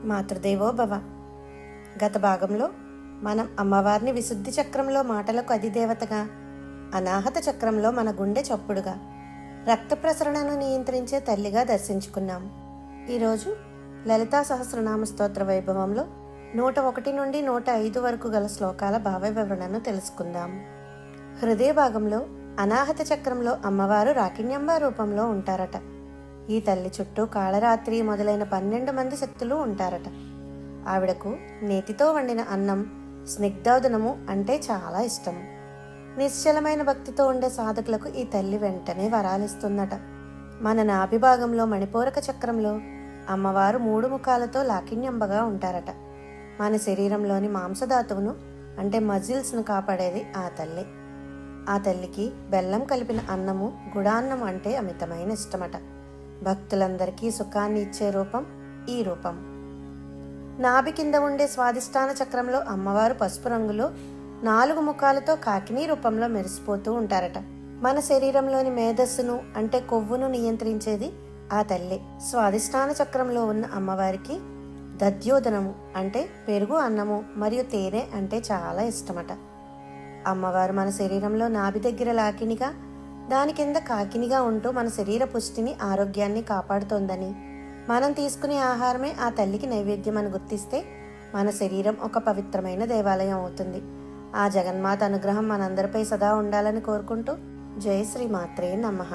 మాతృదేవో భవ. గత భాగంలో మనం అమ్మవారిని విశుద్ధి చక్రంలో మాటలకు అధిదేవతగా, అనాహత చక్రంలో మన గుండె చప్పుడుగా, రక్త ప్రసరణను నియంత్రించే తల్లిగా దర్శించుకున్నాం. ఈరోజు లలితా సహస్రనామ స్తోత్ర వైభవంలో 101 నుండి 105 వరకు గల శ్లోకాల భావ వివరణను తెలుసుకుందాం. హృదయ భాగంలో అనాహత చక్రంలో అమ్మవారు రాకిణ్యంబ రూపంలో ఉంటారట. ఈ తల్లి చుట్టూ కాళరాత్రి మొదలైన 12 మంది శక్తులు ఉంటారట. ఆవిడకు నేతితో వండిన అన్నం, స్నిగ్ధోదనము అంటే చాలా ఇష్టం. నిశ్చలమైన భక్తితో ఉండే సాధకులకు ఈ తల్లి వెంటనే వరాలిస్తుందట. మన నాభిభాగంలో మణిపూరక చక్రంలో అమ్మవారు 3 ముఖాలతో లాకిణ్యంబగా ఉంటారట. మన శరీరంలోని మాంసధాతువును అంటే మజిల్స్ను కాపాడేది ఆ తల్లి. ఆ తల్లికి బెల్లం కలిపిన అన్నము, గుడాన్నం అంటే అమితమైన ఇష్టమట. భక్తులందరికీ సుఖాన్ని ఇచ్చే రూపం ఈ రూపం. నాభి కింద ఉండే స్వాదిష్టాన చక్రంలో అమ్మవారు పసుపు రంగులో 4 ముఖాలతో కాకినీ రూపంలో మెరిసిపోతూ ఉంటారట. మన శరీరంలోని మేధస్సును అంటే కొవ్వును నియంత్రించేది ఆ తల్లి. స్వాదిష్టాన చక్రంలో ఉన్న అమ్మవారికి దధ్యోదనము అంటే పెరుగు అన్నము మరియు తేనె అంటే చాలా ఇష్టమట. అమ్మవారు మన శరీరంలో నాభి దగ్గర లాకినిగా, దాని కింద కాకినిగా ఉంటూ మన శరీర పుష్టిని, ఆరోగ్యాన్ని కాపాడుతోందని, మనం తీసుకునే ఆహారమే ఆ తల్లికి నైవేద్యం అని గుర్తిస్తే మన శరీరం ఒక పవిత్రమైన దేవాలయం అవుతుంది. ఆ జగన్మాత అనుగ్రహం మనందరిపై సదా ఉండాలని కోరుకుంటూ జై శ్రీ మాత్రే నమః.